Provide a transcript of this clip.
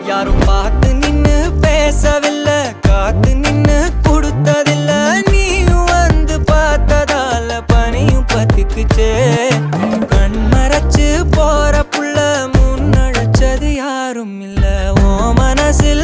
யாரும் பார்த்து நின்னு பேசவில்லை, காத்து நின்னு கொடுத்ததில்ல. நீயும் வந்து பார்த்ததால பனியும் பத்திக்குச்சே. கண் மறைச்சு போற புள்ள முன்னழைச்சது யாரும் இல்ல. ஓ மனசுல